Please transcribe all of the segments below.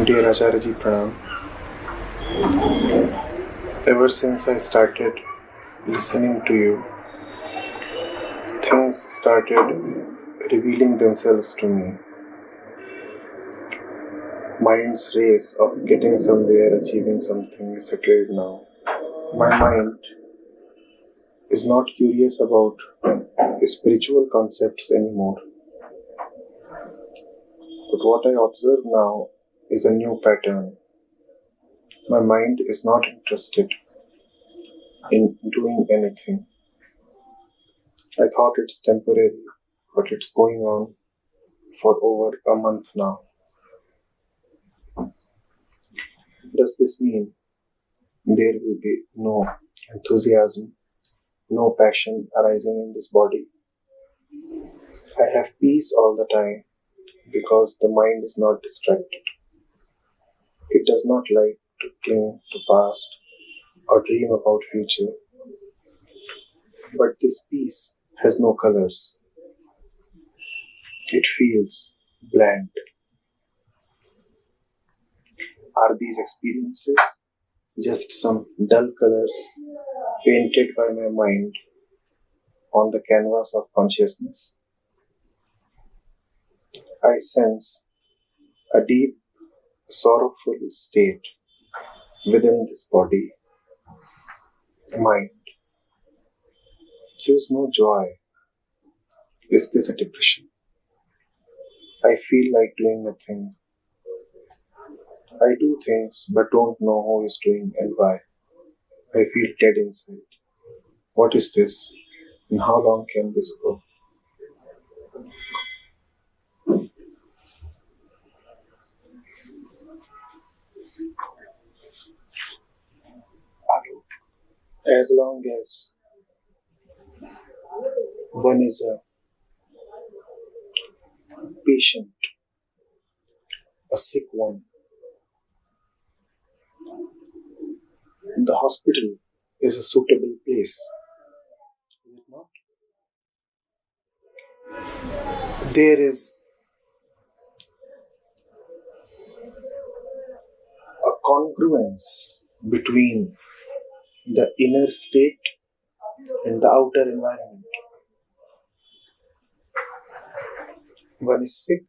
Dear Acharya Pranam, ever since I started listening to you, things started revealing themselves to me. Mind's race of getting somewhere, achieving something is settled now. My mind is not curious about spiritual concepts anymore. But what I observe now is a new pattern. My mind is not interested in doing anything. I thought it's temporary, but it's going on for over a month now. Does this mean there will be no enthusiasm, no passion arising in this body? I have peace all the time because the mind is not distracted. It does not like to cling to past or dream about future. But this peace has no colors. It feels bland. Are these experiences just some dull colors painted by my mind on the canvas of consciousness? I sense a deep, sorrowful state within this body, mind. There is no joy. Is this a depression? I feel like doing nothing. I do things but don't know who is doing and why. I feel dead inside. What is this? And how long can this go? As long as one is a patient, a sick one, the hospital is a suitable place. Is it not? There is a congruence between the inner state and the outer environment. One is sick,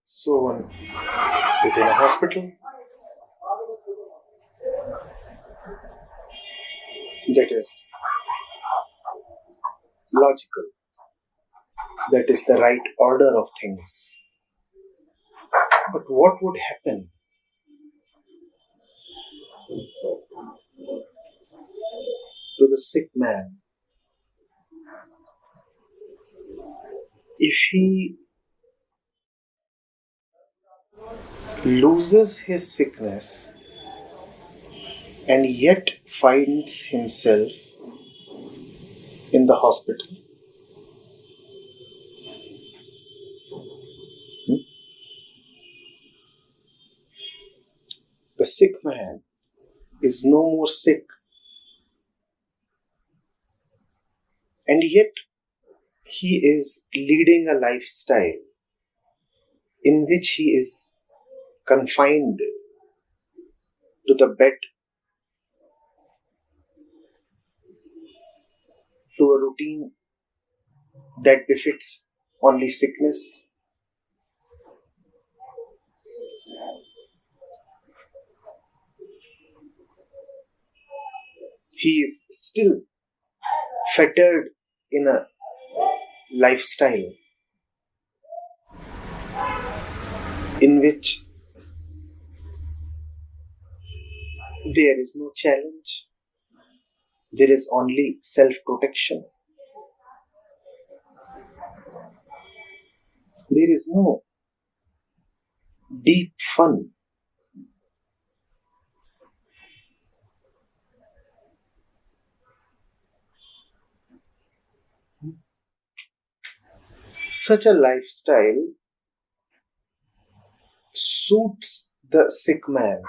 so one is in a hospital. That is logical. That is the right order of things. But what would happen to the sick man if he loses his sickness and yet finds himself in the hospital? The sick man is no more sick, and yet he is leading a lifestyle in which he is confined to the bed, to a routine that befits only sickness. He is still fettered in a lifestyle in which there is no challenge, there is only self-protection. There is no deep fun. Such a lifestyle suits the sick man,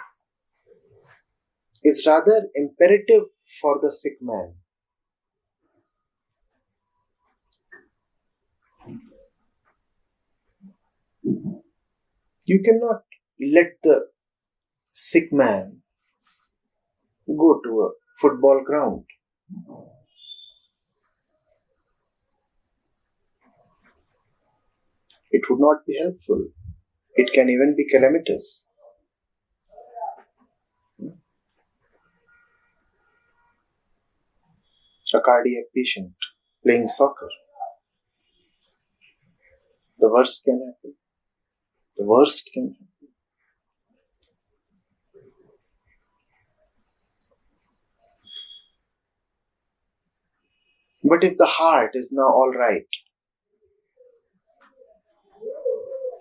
is rather imperative for the sick man. You cannot let the sick man go to a football ground. It would not be helpful. It can even be calamitous. A cardiac patient playing soccer. The worst can happen. The worst can happen. But if the heart is now all right,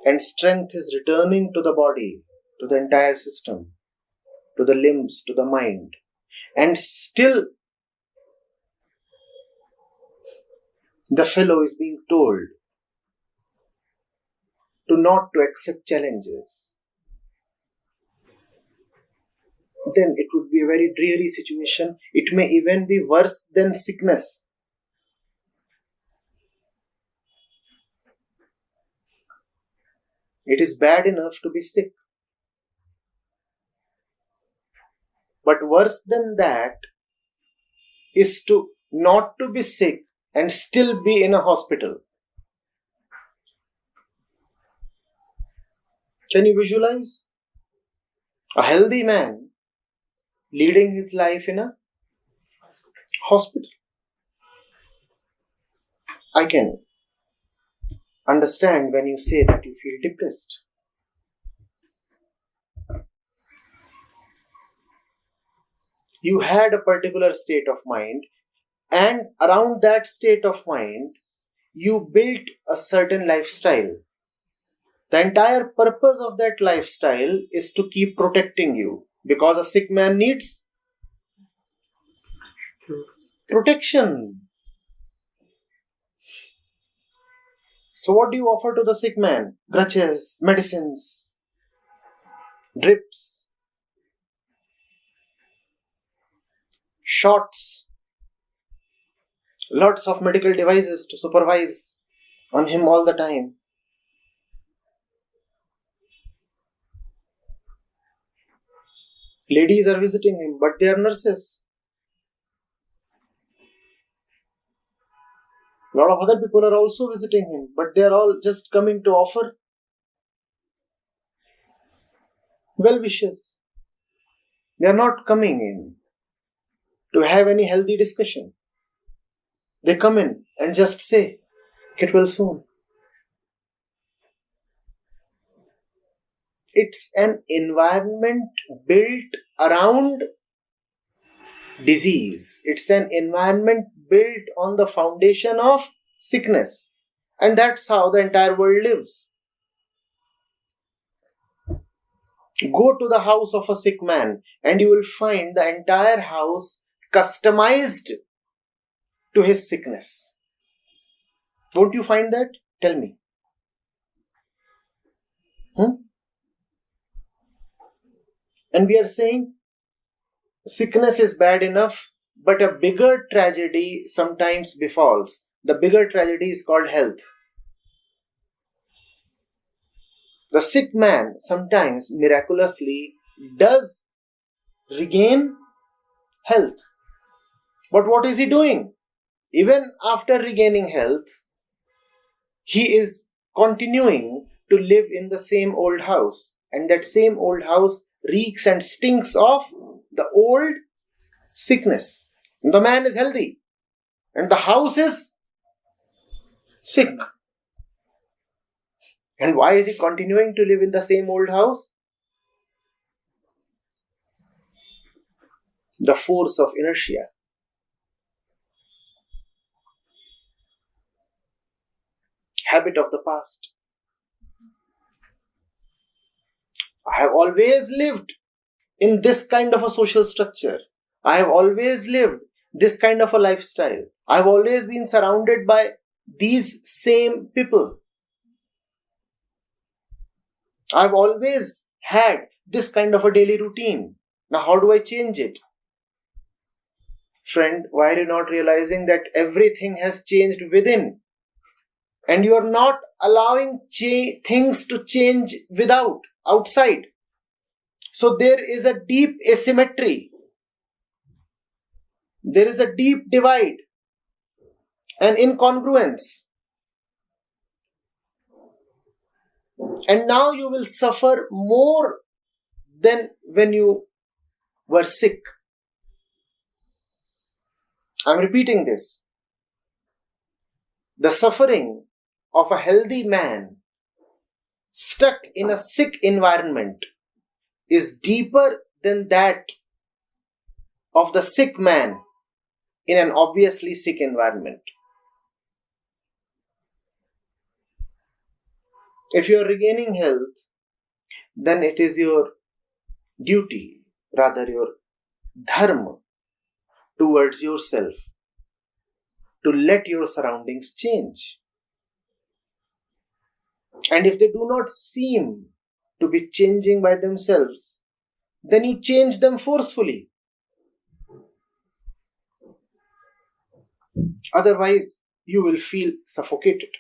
and strength is returning to the body, to the entire system, to the limbs, to the mind, and still the fellow is being told to not to accept challenges, then it would be a very dreary situation. It may even be worse than sickness. It is bad enough to be sick. But worse than that is to not to be sick and still be in a hospital. Can you visualize a healthy man leading his life in a hospital? I can understand when you say that you feel depressed. You had a particular state of mind, and around that state of mind, you built a certain lifestyle. The entire purpose of that lifestyle is to keep protecting you, because a sick man needs protection. So what do you offer to the sick man? Crutches, medicines, drips, shots, lots of medical devices to supervise on him all the time. Ladies are visiting him, but they are nurses. A lot of other people are also visiting him, but they are all just coming to offer well wishes. They are not coming in to have any healthy discussion. They come in and just say, "Get well soon." It's an environment built around disease. It's an environment built on the foundation of sickness. And that's how the entire world lives. Go to the house of a sick man and you will find the entire house customized to his sickness. Won't you find that? Tell me. And we are saying sickness is bad enough, but a bigger tragedy sometimes befalls. The bigger tragedy is called health. The sick man sometimes miraculously does regain health. But what is he doing? Even after regaining health, he is continuing to live in the same old house. And that same old house reeks and stinks of the old sickness. And the man is healthy. And the house is sick. And why is he continuing to live in the same old house? The force of inertia. Habit of the past. I have always lived in this kind of a social structure. I have always lived this kind of a lifestyle. I have always been surrounded by these same people. I have always had this kind of a daily routine. Now how do I change it? Friend, why are you not realizing that everything has changed within? And you are not allowing things to change outside. So there is a deep asymmetry. There is a deep divide and incongruence. And now you will suffer more than when you were sick. I'm repeating this. The suffering of a healthy man stuck in a sick environment is deeper than that of the sick man in an obviously sick environment. If you are regaining health, then it is your duty, rather your dharma towards yourself to let your surroundings change. And if they do not seem to be changing by themselves, then you change them forcefully. Otherwise, you will feel suffocated.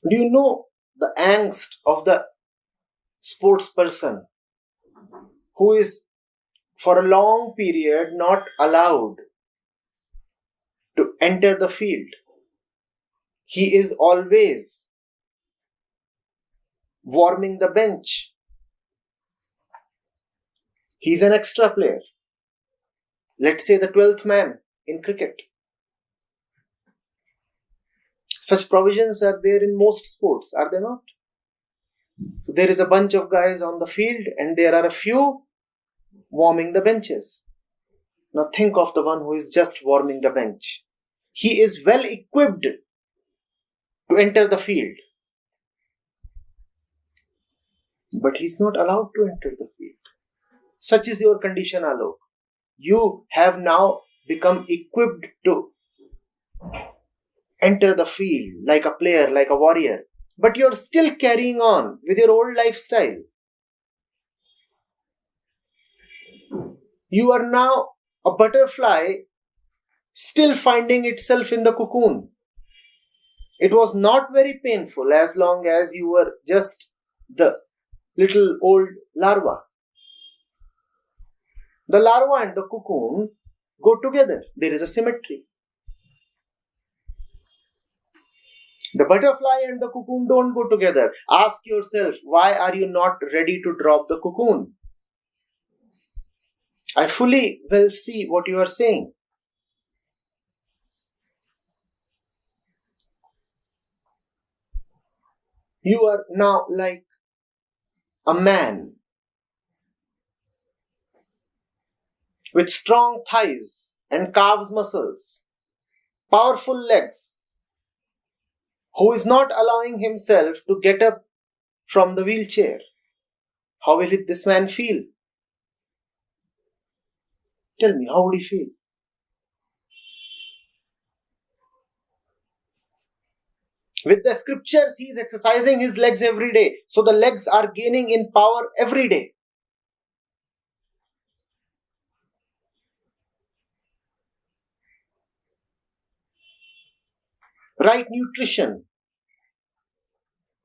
Do you know the angst of the sports person who is for a long period not allowed to enter the field? He is always warming the bench. He's an extra player. Let's say the 12th man in cricket. Such provisions are there in most sports, are there not? There is a bunch of guys on the field and there are a few warming the benches. Now think of the one who is just warming the bench. He is well equipped to enter the field. But he is not allowed to enter the field. Such is your condition, Alok. You have now become equipped to enter the field like a player, like a warrior. But you're still carrying on with your old lifestyle. You are now a butterfly still finding itself in the cocoon. It was not very painful as long as you were just the little old larva. The larva and the cocoon go together. There is a symmetry. The butterfly and the cocoon don't go together. Ask yourself, why are you not ready to drop the cocoon? I fully will see what you are saying. You are now like a man with strong thighs and calves muscles, powerful legs, who is not allowing himself to get up from the wheelchair. How will this man feel? Tell me, how would he feel? With the scriptures, he is exercising his legs every day. So the legs are gaining in power every day. Right nutrition,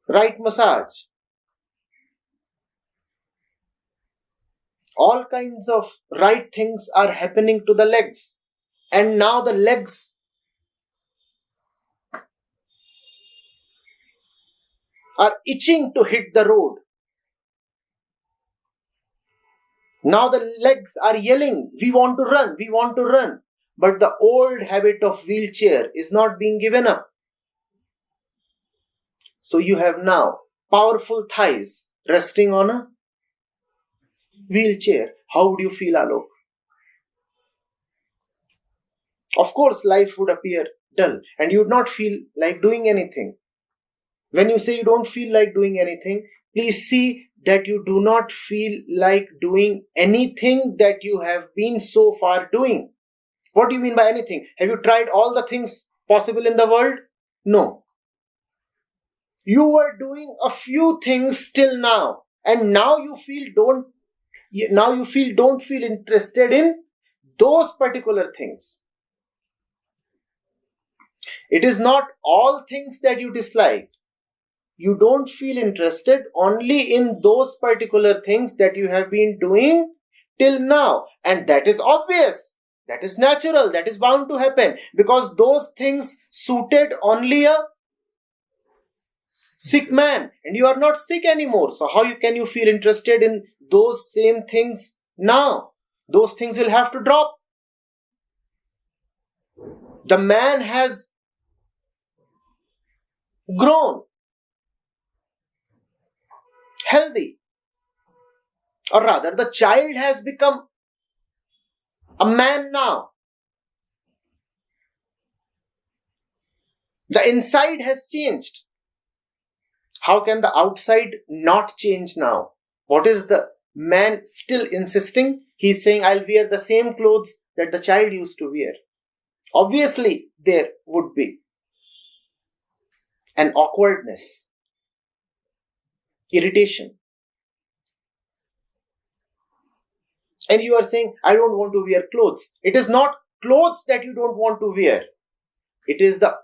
right massage, all kinds of right things are happening to the legs. And now the legs are itching to hit the road. Now the legs are yelling, we want to run, we want to run. But the old habit of wheelchair is not being given up. So you have now powerful thighs resting on a wheelchair. How would you feel, Alok? Of course, life would appear dull and you would not feel like doing anything. When you say you don't feel like doing anything, please see that you do not feel like doing anything that you have been so far doing. What do you mean by anything? Have you tried all the things possible in the world? No. You were doing a few things till now, and now you don't feel interested in those particular things. It is not all things that you dislike. You don't feel interested only in those particular things that you have been doing till now. And that is obvious. That is natural. That is bound to happen. Because those things suited only a sick man. And you are not sick anymore. So how can you feel interested in those same things now? Those things will have to drop. The man has grown healthy, or rather the child has become a man now. The inside has changed. How can the outside not change now? What is the man still insisting? He's saying, I'll wear the same clothes that the child used to wear. Obviously, there would be an awkwardness, irritation. And you are saying, I don't want to wear clothes. It is not clothes that you don't want to wear. It is the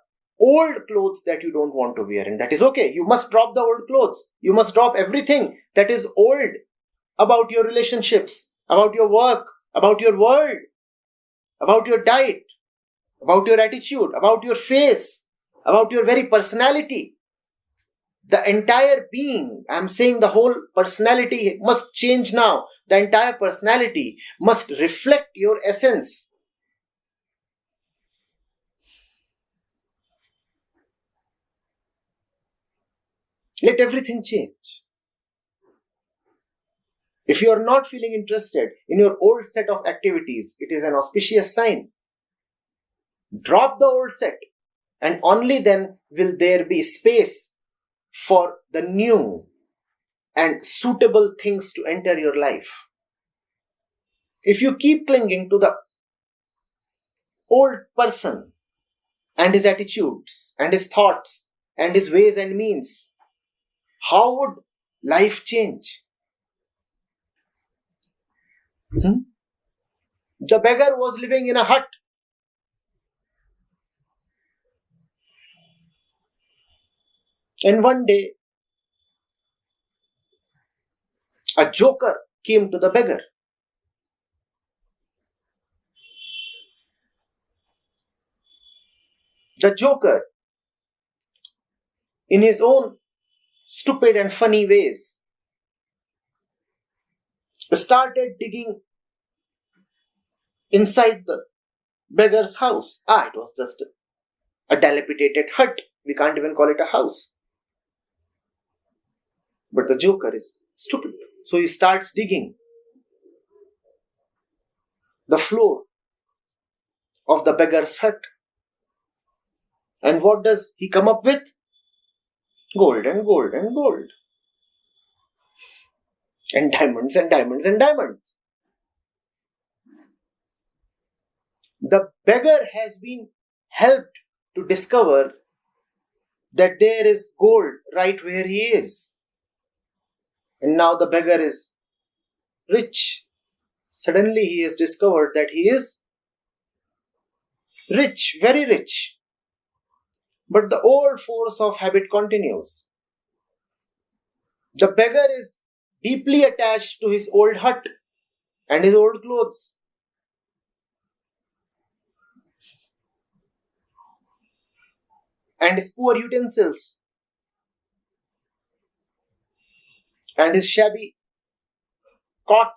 old clothes that you don't want to wear. And that is okay. You must drop the old clothes. You must drop everything that is old about your relationships, about your work, about your world, about your diet, about your attitude, about your face, about your very personality. The entire being, I am saying the whole personality must change now. The entire personality must reflect your essence. Let everything change. If you are not feeling interested in your old set of activities, it is an auspicious sign. Drop the old set, and only then will there be space for the new and suitable things to enter your life. If you keep clinging to the old person and his attitudes and his thoughts and his ways and means, how would life change? The beggar was living in a hut. And one day, a joker came to the beggar. The joker, in his own stupid and funny ways, started digging inside the beggar's house. It was just a dilapidated hut. We can't even call it a house. But the joker is stupid. So he starts digging the floor of the beggar's hut. And what does he come up with? Gold and gold and gold. And diamonds and diamonds and diamonds. The beggar has been helped to discover that there is gold right where he is. And now the beggar is rich. Suddenly he has discovered that he is rich, very rich. But the old force of habit continues. The beggar is deeply attached to his old hut and his old clothes. And his poor utensils. And his shabby cot.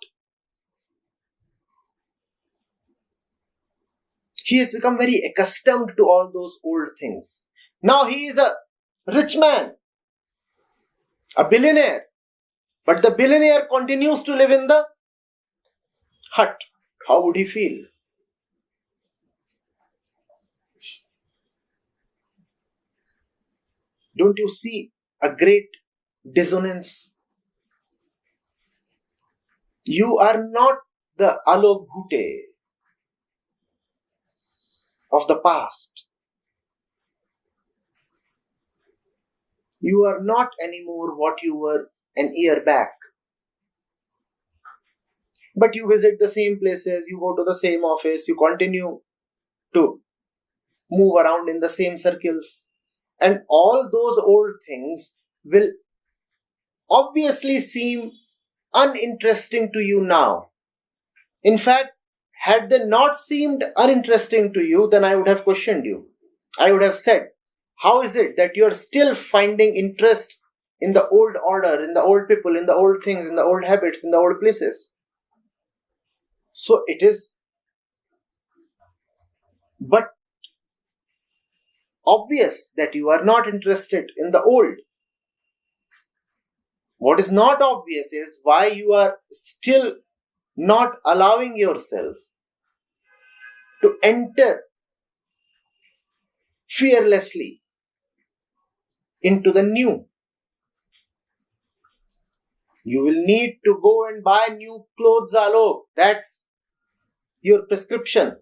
He has become very accustomed to all those old things. Now he is a rich man, a billionaire. But the billionaire continues to live in the hut. How would he feel? Don't you see a great dissonance? You are not the Alok Bhute of the past. You are not anymore what you were an year back. But you visit the same places, you go to the same office, you continue to move around in the same circles. And all those old things will obviously seem uninteresting to you now. In fact, had they not seemed uninteresting to you, then I would have questioned you. I would have said, how is it that you are still finding interest in the old order, in the old people, in the old things, in the old habits, in the old places? So it is but obvious that you are not interested in the old. What is not obvious is why you are still not allowing yourself to enter fearlessly into the new. You will need to go and buy new clothes, Alok. That's your prescription.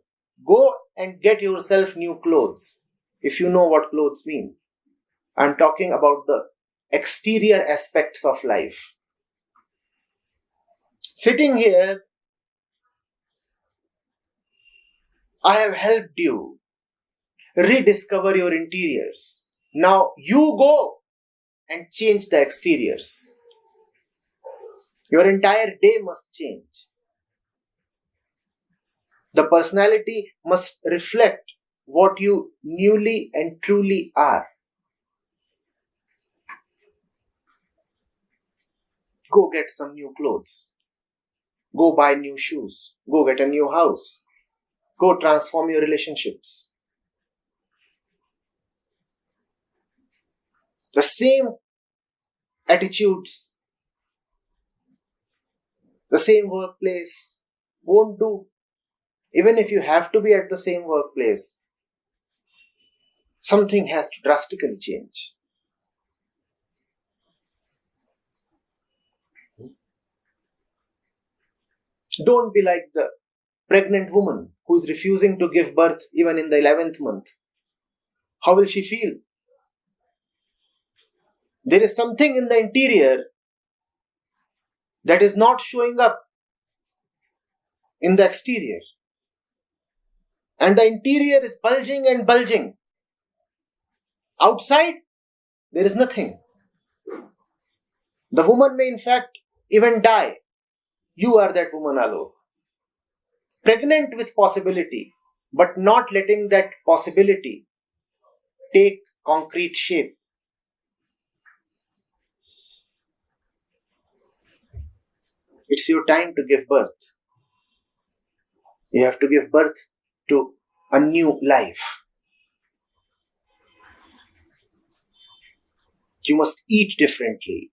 Go and get yourself new clothes. If you know what clothes mean. I'm talking about the exterior aspects of life. Sitting here, I have helped you rediscover your interiors. Now you go and change the exteriors. Your entire day must change. The personality must reflect what you newly and truly are. Go get some new clothes. Go buy new shoes. Go get a new house. Go transform your relationships. The same attitudes, the same workplace won't do. Even if you have to be at the same workplace, something has to drastically change. Don't be like the pregnant woman who is refusing to give birth even in the 11th month. How will she feel? There is something in the interior that is not showing up in the exterior. And the interior is bulging and bulging. Outside, there is nothing. The woman may in fact even die. You are that woman, Alok. Pregnant with possibility, but not letting that possibility take concrete shape. It's your time to give birth. You have to give birth to a new life. You must eat differently.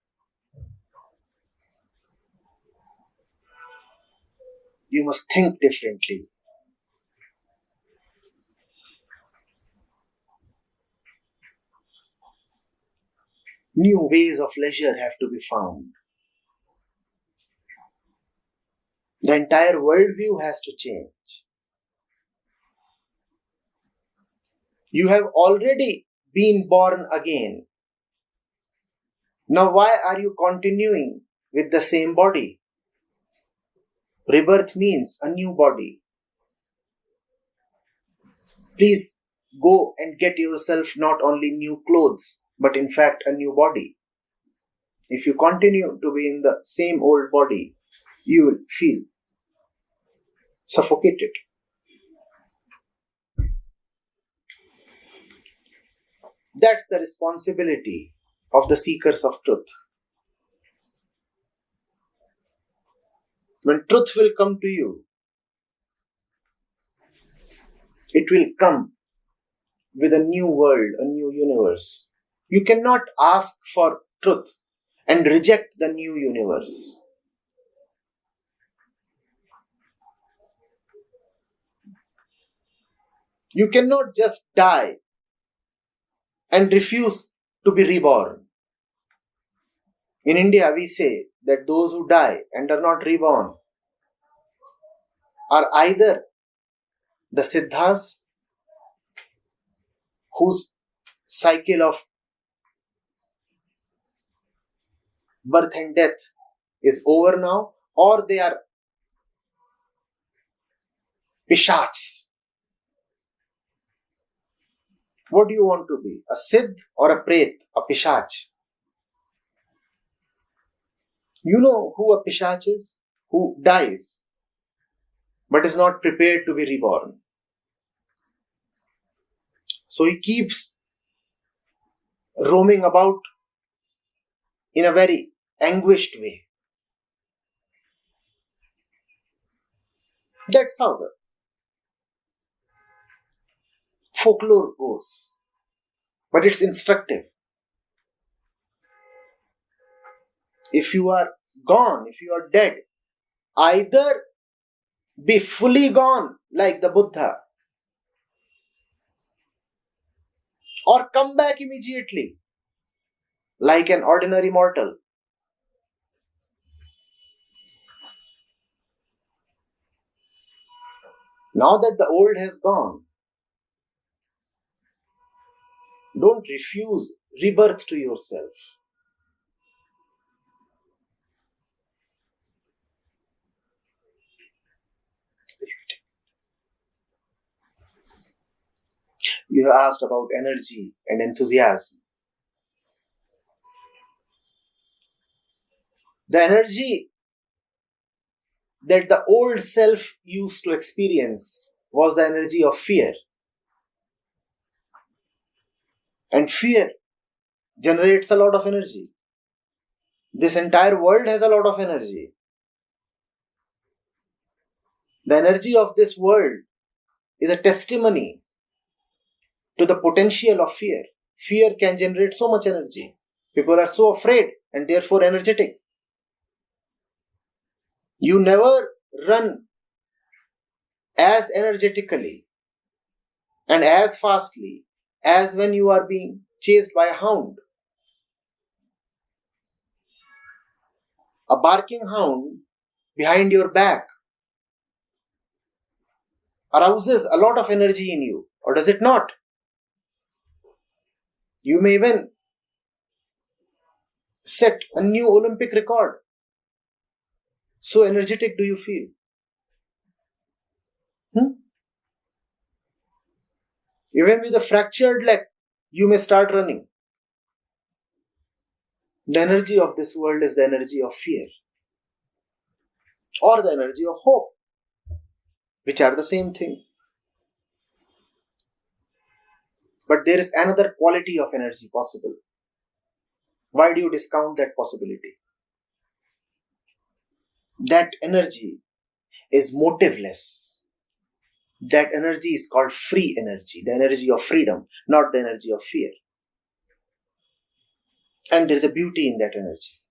You must think differently. New ways of leisure have to be found. The entire worldview has to change. You have already been born again. Now why are you continuing with the same body? Rebirth means a new body. Please go and get yourself not only new clothes, but in fact a new body. If you continue to be in the same old body, you will feel suffocated. That's the responsibility of the seekers of truth. When truth will come to you, it will come with a new world, a new universe. You cannot ask for truth and reject the new universe. You cannot just die and refuse to be reborn. In India, we say that those who die and are not reborn are either the Siddhas, whose cycle of birth and death is over now, or they are Pishachs. What do you want to be? A Siddh or a Pret? A Pishach? You know who a Pishach is? Who dies but is not prepared to be reborn. So he keeps roaming about in a very anguished way. That's how the folklore goes. But it's instructive. If you are gone, if you are dead, either be fully gone like the Buddha, or come back immediately like an ordinary mortal. Now that the old has gone, don't refuse rebirth to yourself. You have asked about energy and enthusiasm. The energy that the old self used to experience was the energy of fear. And fear generates a lot of energy. This entire world has a lot of energy. The energy of this world is a testimony to the potential of fear. Fear can generate so much energy. People are so afraid and therefore energetic. You never run as energetically and as fastly as when you are being chased by a hound. A barking hound behind your back arouses a lot of energy in you, or does it not? You may even set a new Olympic record. So energetic do you feel? Even with a fractured leg, you may start running. The energy of this world is the energy of fear, or the energy of hope, which are the same thing. But there is another quality of energy possible. Why do you discount that possibility? That energy is motiveless. That energy is called free energy, the energy of freedom, not the energy of fear. And there is a beauty in that energy.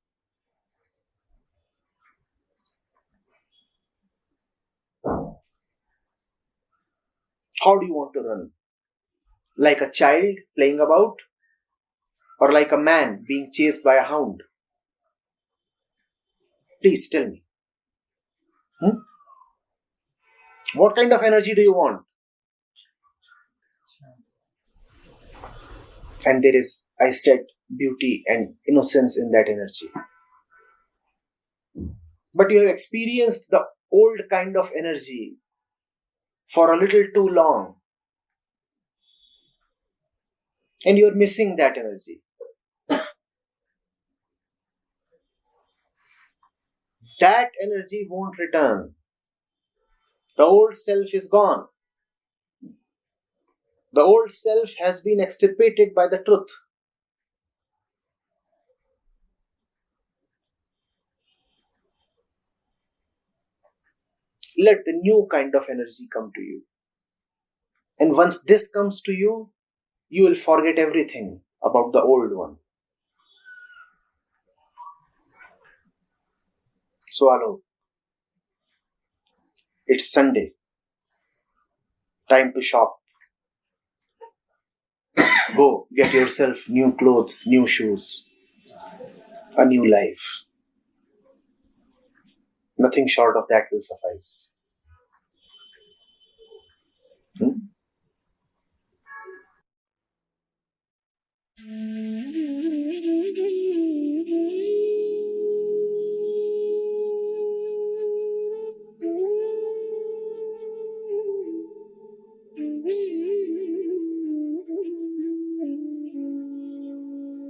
How do you want to run? Like a child playing about? Or like a man being chased by a hound? Please tell me. What kind of energy do you want? And there is, I said, beauty and innocence in that energy. But you have experienced the old kind of energy for a little too long. And you're missing that energy. That energy won't return. The old self is gone. The old self has been extirpated by the truth. Let the new kind of energy come to you. And once this comes to you, you will forget everything about the old one. Swallow. It's Sunday. Time to shop. Go get yourself new clothes, new shoes, a new life. Nothing short of that will suffice.